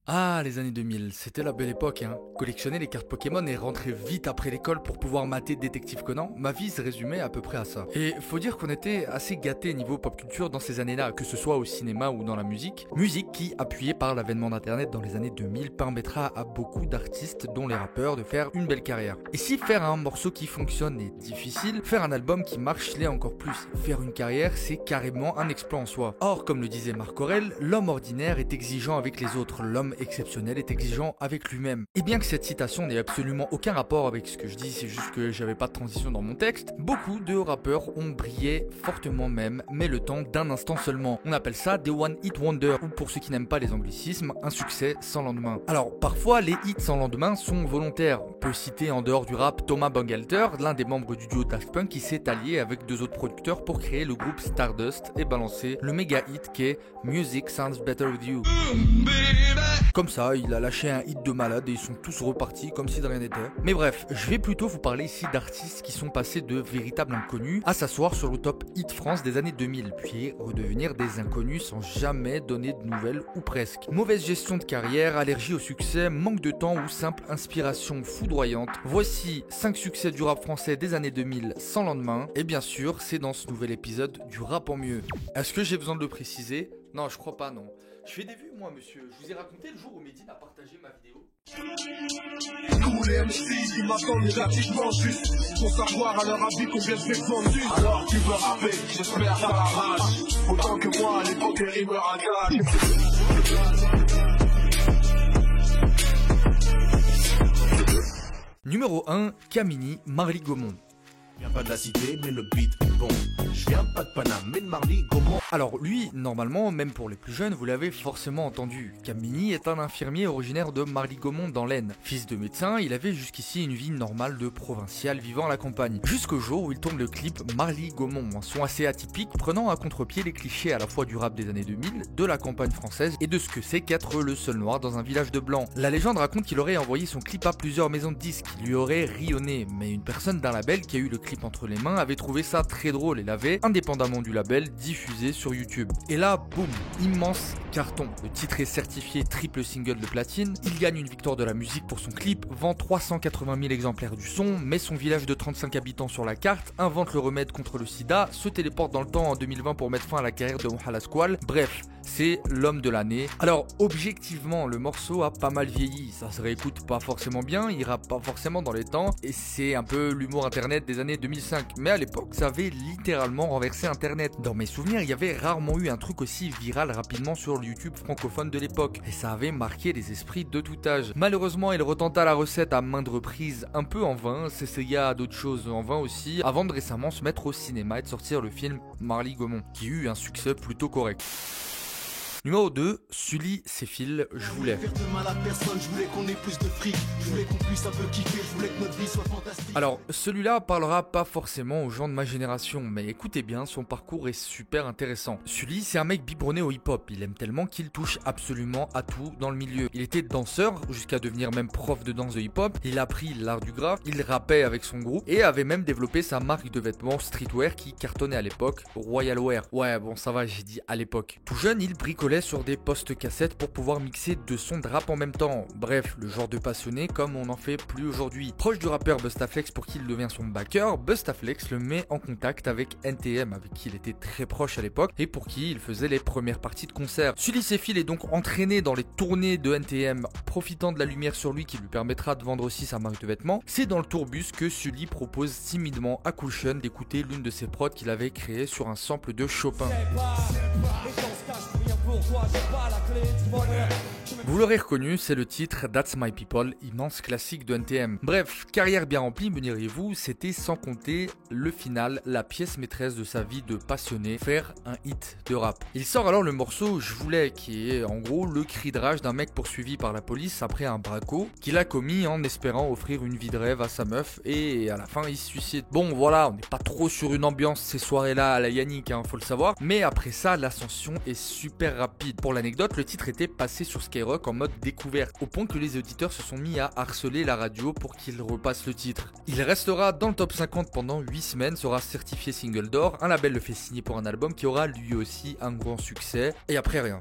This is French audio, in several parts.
Ah, les années 2000, c'était la belle époque, hein. Collectionner les cartes Pokémon et rentrer vite après l'école pour pouvoir mater Détective Conan, ma vie se résumait à peu près à ça. Et faut dire qu'on était assez gâtés niveau pop culture dans ces années-là, que ce soit au cinéma ou dans la musique. Musique qui, appuyée par l'avènement d'internet dans les années 2000, permettra à beaucoup d'artistes, dont les rappeurs, de faire une belle carrière. Et si faire un morceau qui fonctionne est difficile, faire un album qui marche l'est encore plus. Faire une carrière, c'est carrément un exploit en soi. Or, comme le disait Marc Aurèle, l'homme ordinaire est exigeant avec les autres, l'homme exceptionnel est exigeant avec lui-même. Et bien que cette citation n'ait absolument aucun rapport avec ce que je dis, c'est juste que j'avais pas de transition dans mon texte, beaucoup de rappeurs ont brillé fortement même, mais le temps d'un instant seulement. On appelle ça des one hit wonder, ou pour ceux qui n'aiment pas les anglicismes, un succès sans lendemain. Alors parfois les hits sans lendemain sont volontaires. On peut citer en dehors du rap Thomas Bangalter, l'un des membres du duo Daft Punk qui s'est allié avec deux autres producteurs pour créer le groupe Stardust et balancer le méga hit qu'est Music Sounds Better With You. Comme ça, il a lâché un hit de malade et ils sont tous repartis comme si de rien n'était. Mais bref, je vais plutôt vous parler ici d'artistes qui sont passés de véritables inconnus à s'asseoir sur le top hit France des années 2000, puis redevenir des inconnus sans jamais donner de nouvelles ou presque. Mauvaise gestion de carrière, allergie au succès, manque de temps ou simple inspiration foudroyante. Voici 5 succès du rap français des années 2000 sans lendemain. Et bien sûr, c'est dans ce nouvel épisode du rap en mieux. Est-ce que j'ai besoin de le préciser ? Non, je crois pas, non. Je fais des vues, moi, monsieur. Je vous ai raconté le jour où Medine a partagé ma vidéo. Tous les MC, ils m'attendent négativement juste pour savoir à leur avis combien je vais vendu. Alors tu veux rapper, j'espère ça l'arrache. Autant que moi, à l'époque, les rimeurs à gage. Numéro 1, Camini, Marly Gaumont. Je viens pas de la cité, mais le beat est bon. Je viens pas de Paname, mais de Marly Gaumont. Alors lui, normalement, même pour les plus jeunes, vous l'avez forcément entendu. Camini est un infirmier originaire de Marly-Gaumont dans l'Aisne. Fils de médecin, il avait jusqu'ici une vie normale de provincial vivant à la campagne. Jusqu'au jour où il tourne le clip Marly-Gaumont, un son assez atypique prenant à contre-pied les clichés à la fois du rap des années 2000, de la campagne française et de ce que c'est qu'être le seul noir dans un village de blancs. La légende raconte qu'il aurait envoyé son clip à plusieurs maisons de disques qui lui auraient rionné, mais une personne d'un label qui a eu le clip entre les mains avait trouvé ça très drôle et l'avait, indépendamment du label, diffusé sur YouTube. Et là, boum, immense carton. Le titre est certifié triple single de platine, il gagne une victoire de la musique pour son clip, vend 380 000 exemplaires du son, met son village de 35 habitants sur la carte, invente le remède contre le sida, se téléporte dans le temps en 2020 pour mettre fin à la carrière de Mohala Squall, bref, c'est l'homme de l'année. Alors objectivement, le morceau a pas mal vieilli, ça se réécoute pas forcément bien, il rappe pas forcément dans les temps, et c'est un peu l'humour internet des années 2005, mais à l'époque ça avait littéralement renversé internet. Dans mes souvenirs, il y avait rarement eu un truc aussi viral rapidement sur le YouTube francophone de l'époque, et ça avait marqué les esprits de tout âge. Malheureusement, il retenta la recette à maintes reprises, un peu en vain, s'essaya à d'autres choses en vain aussi, avant de récemment se mettre au cinéma et de sortir le film Marly Gaumont, qui eut un succès plutôt correct. Numéro 2, Sully Céphile, je voulais. Alors, celui-là parlera pas forcément aux gens de ma génération, mais écoutez bien, son parcours est super intéressant. Sully, c'est un mec biberonné au hip-hop, il aime tellement qu'il touche absolument à tout dans le milieu. Il était danseur, jusqu'à devenir même prof de danse de hip-hop, il a appris l'art du graphe, il rappait avec son groupe, et avait même développé sa marque de vêtements streetwear qui cartonnait à l'époque, Royal Wear. Ouais, bon ça va, j'ai dit à l'époque. Tout jeune, il bricolait sur des postes cassettes pour pouvoir mixer deux sons de rap en même temps. Bref, le genre de passionné comme on n'en fait plus aujourd'hui. Proche du rappeur Bustaflex pour qui il devient son backer, Bustaflex le met en contact avec NTM avec qui il était très proche à l'époque et pour qui il faisait les premières parties de concert. Sully Céphile est donc entraîné dans les tournées de NTM, profitant de la lumière sur lui qui lui permettra de vendre aussi sa marque de vêtements. C'est dans le tourbus que Sully propose timidement à Coolshun d'écouter l'une de ses prods qu'il avait créée sur un sample de Chopin. Vous l'aurez reconnu, c'est le titre That's My People, immense classique de NTM. Bref, carrière bien remplie, me direz-vous, c'était sans compter le final, la pièce maîtresse de sa vie de passionné, faire un hit de rap. Il sort alors le morceau Je voulais, qui est en gros le cri de rage d'un mec poursuivi par la police après un braco qu'il a commis en espérant offrir une vie de rêve à sa meuf et à la fin il se suicide. Bon voilà, on n'est pas trop sur une ambiance ces soirées-là à la Yannick, faut le savoir, mais après ça l'ascension est super rapide. Pour l'anecdote, le titre était passé sur Skyrock en mode découverte, au point que les auditeurs se sont mis à harceler la radio pour qu'il repasse le titre. Il restera dans le top 50 pendant 8 semaines, sera certifié single d'or, un label le fait signer pour un album qui aura lui aussi un grand succès, et après rien.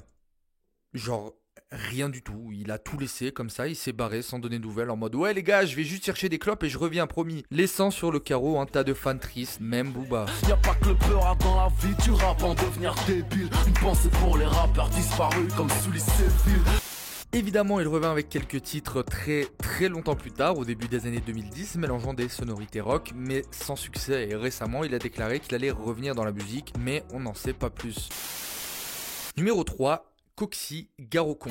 Genre rien du tout. Il a tout laissé comme ça, il s'est barré sans donner de nouvelles en mode ouais les gars, je vais juste chercher des clopes et je reviens promis. Laissant sur le carreau un tas de fans tristes, même Booba. Y'a pas que le peur dans la vie du rap, en devenir débile. Une pensée pour les rappeurs disparus comme sous les Céphile. Évidemment, il revint avec quelques titres très longtemps plus tard, au début des années 2010, mélangeant des sonorités rock, mais sans succès. Et récemment, il a déclaré qu'il allait revenir dans la musique, mais on n'en sait pas plus. Numéro 3, Coxy, Gare au con.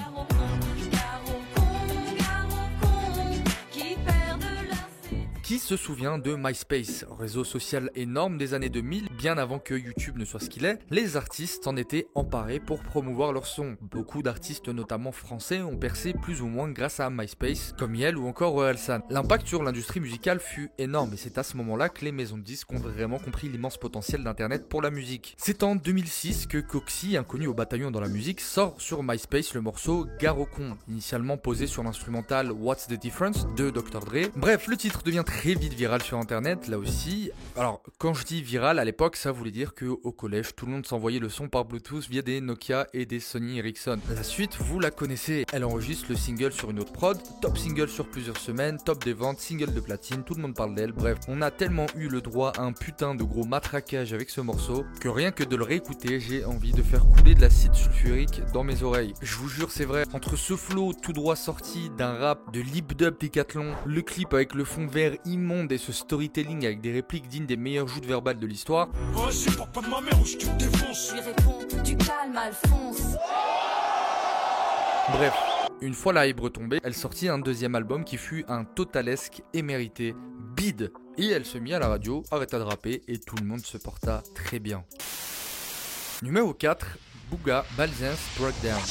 Qui se souvient de MySpace, réseau social énorme des années 2000, bien avant que YouTube ne soit ce qu'il est? Les artistes en étaient emparés pour promouvoir leur son. Beaucoup d'artistes, notamment français, ont percé plus ou moins grâce à MySpace, comme Yel ou encore Orelsan. L'impact sur l'industrie musicale fut énorme et c'est à ce moment-là que les maisons de disques ont vraiment compris l'immense potentiel d'internet pour la musique. C'est en 2006 que Coxy, inconnu au bataillon dans la musique, sort sur MySpace le morceau Gare au con, initialement posé sur l'instrumental What's the Difference de Dr. Dre. Bref, le titre devient très vite viral sur internet, là aussi. Alors, quand je dis viral, à l'époque, ça voulait dire qu'au collège, tout le monde s'envoyait le son par Bluetooth via des Nokia et des Sony Ericsson. La suite, vous la connaissez. Elle enregistre le single sur une autre prod, top single sur plusieurs semaines, top des ventes, single de platine, tout le monde parle d'elle. Bref, on a tellement eu le droit à un putain de gros matraquage avec ce morceau que rien que de le réécouter, j'ai envie de faire couler de l'acide sulfurique dans mes oreilles. Je vous jure, c'est vrai. Entre ce flow tout droit sorti d'un rap de lip dub Décathlon, le clip avec le fond vert immonde et ce storytelling avec des répliques dignes des meilleures joutes verbales de l'histoire. Oh, c'est pas de ma mère ou je te défonce. Je lui réponds, du calme, Alphonse. Bref, une fois la hype retombée, elle sortit un deuxième album qui fut un totalesque et mérité bide. Et elle se mit à la radio, arrêta de rapper et tout le monde se porta très bien. Numéro 4, Booga, Balzins, Breakdown.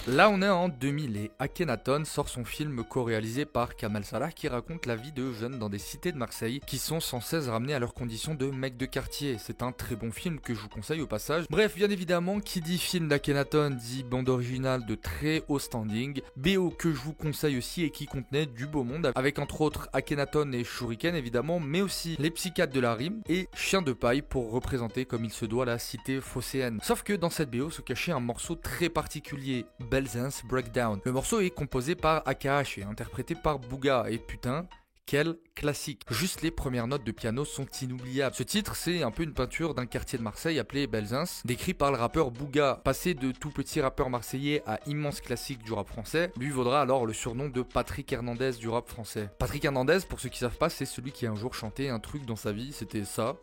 Là on est en 2000 et Akhenaton sort son film co-réalisé par Kamal Salah qui raconte la vie de jeunes dans des cités de Marseille qui sont sans cesse ramenés à leurs conditions de mecs de quartier. C'est un très bon film que je vous conseille au passage. Bref, bien évidemment, qui dit film d'Akhenaton dit bande originale de très haut standing. BO que je vous conseille aussi et qui contenait du beau monde avec entre autres Akhenaton et Shuriken évidemment, mais aussi les psychiatres de la rime et Chien de paille pour représenter comme il se doit la cité phocéenne. Sauf que dans cette BO se cachait un morceau très particulier, Balzins Breakdown. Le morceau est composé par AKH et interprété par Booga et putain, quel classique. Juste les premières notes de piano sont inoubliables. Ce titre, c'est un peu une peinture d'un quartier de Marseille appelé Belzins, décrit par le rappeur Booga. Passé de tout petit rappeur marseillais à immense classique du rap français, lui vaudra alors le surnom de Patrick Hernandez du rap français. Patrick Hernandez, pour ceux qui savent pas, c'est celui qui a un jour chanté un truc dans sa vie, c'était ça.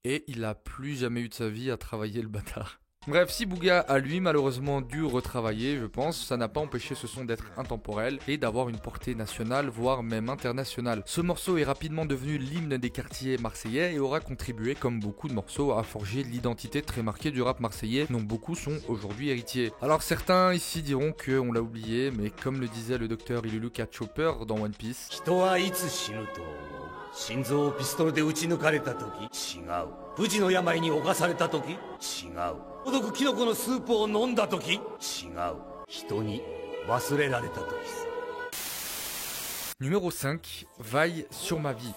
Et il a plus jamais eu de sa vie à travailler le bâtard. Bref, si Booga a lui malheureusement dû retravailler, je pense, ça n'a pas empêché ce son d'être intemporel et d'avoir une portée nationale, voire même internationale. Ce morceau est rapidement devenu l'hymne des quartiers marseillais et aura contribué, comme beaucoup de morceaux, à forger l'identité très marquée du rap marseillais, dont beaucoup sont aujourd'hui héritiers. Alors certains ici diront qu'on l'a oublié, mais comme le disait le docteur Iluluka Chopper dans One Piece, 心臓をピストルで撃ち抜かれた時違う不治の病に侵された時違う孤独キノコのスープを飲んだ時違う人に忘れられた時さ Numéro 5, Vaille sur ma vie.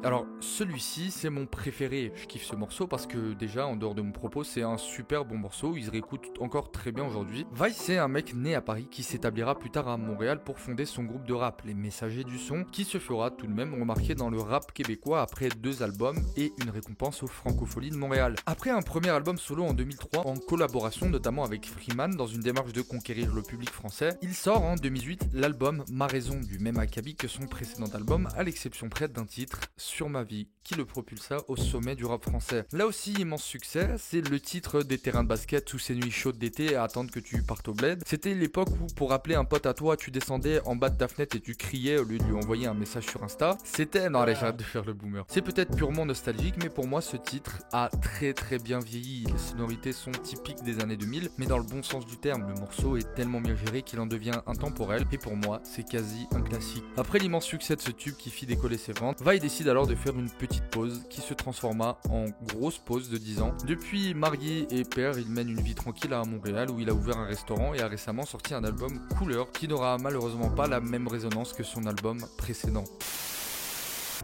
Alors celui-ci c'est mon préféré, je kiffe ce morceau parce que déjà en dehors de mon propos c'est un super bon morceau, il se réécoute encore très bien aujourd'hui. Vaille c'est un mec né à Paris qui s'établira plus tard à Montréal pour fonder son groupe de rap, les Messagers du Son, qui se fera tout de même remarquer dans le rap québécois après 2 albums et une récompense aux Francopholies de Montréal. Après un premier album solo en 2003 en collaboration notamment avec Freeman dans une démarche de conquérir le public français, il sort en 2008 l'album Ma Raison du même acabit que son précédent album à l'exception près d'un titre, Sur ma vie, qui le propulsa au sommet du rap français. Là aussi, immense succès, c'est le titre des terrains de basket sous ces nuits chaudes d'été à attendre que tu partes au bled. C'était l'époque où pour appeler un pote à toi, tu descendais en bas de ta fenêtre et tu criais au lieu de lui envoyer un message sur Insta. C'était... Non allez, j'arrête de faire le boomer. C'est peut-être purement nostalgique, mais pour moi ce titre a très bien vieilli. Les sonorités sont typiques des années 2000, mais dans le bon sens du terme. Le morceau est tellement bien géré qu'il en devient intemporel, et pour moi c'est quasi un classique. Après l'immense succès de ce tube qui fit décoller ses ventes, Vaille décide alors alors de faire une petite pause qui se transforma en grosse pause de 10 ans. Depuis marié et père, il mène une vie tranquille à Montréal où il a ouvert un restaurant et a récemment sorti un album Couleur qui n'aura malheureusement pas la même résonance que son album précédent.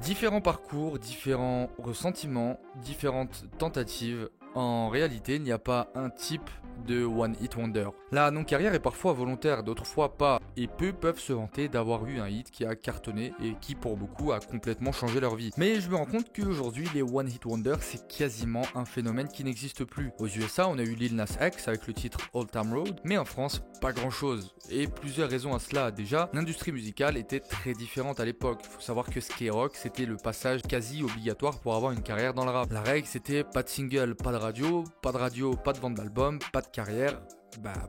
Différents parcours, différents ressentiments, différentes tentatives. En réalité, il n'y a pas un type de One Hit Wonder. La non-carrière est parfois volontaire, d'autres fois pas, et peu peuvent se vanter d'avoir eu un hit qui a cartonné et qui pour beaucoup a complètement changé leur vie. Mais je me rends compte qu'aujourd'hui les One Hit Wonder c'est quasiment un phénomène qui n'existe plus. Aux USA on a eu Lil Nas X avec le titre Old Town Road, mais en France pas grand chose. Et plusieurs raisons à cela. Déjà, l'industrie musicale était très différente à l'époque. Il faut savoir que Skyrock c'était le passage quasi obligatoire pour avoir une carrière dans le rap. La règle c'était pas de single, pas de radio, pas de vente d'album, pas de carrière.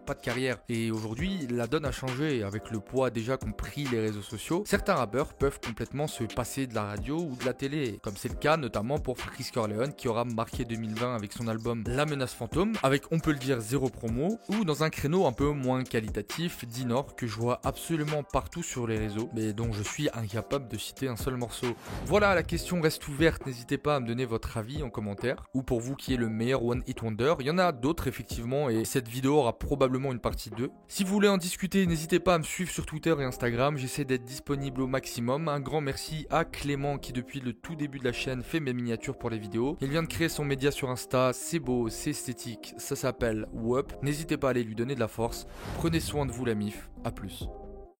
Pas de carrière. Et aujourd'hui, la donne a changé avec le poids déjà qu'ont pris les réseaux sociaux. Certains rappeurs peuvent complètement se passer de la radio ou de la télé, comme c'est le cas notamment pour Freaky Corleone qui aura marqué 2020 avec son album La Menace Fantôme, avec on peut le dire zéro promo, ou dans un créneau un peu moins qualitatif, Dinor que je vois absolument partout sur les réseaux, mais dont je suis incapable de citer un seul morceau. Voilà, la question reste ouverte, n'hésitez pas à me donner votre avis en commentaire, ou pour vous qui est le meilleur One Hit Wonder. Il y en a d'autres effectivement et cette vidéo aura probablement une partie 2. Si vous voulez en discuter, n'hésitez pas à me suivre sur Twitter et Instagram, j'essaie d'être disponible au maximum. Un grand merci à Clément qui depuis le tout début de la chaîne fait mes miniatures pour les vidéos. Il vient de créer son média sur Insta, c'est beau, c'est esthétique, ça s'appelle WUP. N'hésitez pas à aller lui donner de la force. Prenez soin de vous la mif, à plus.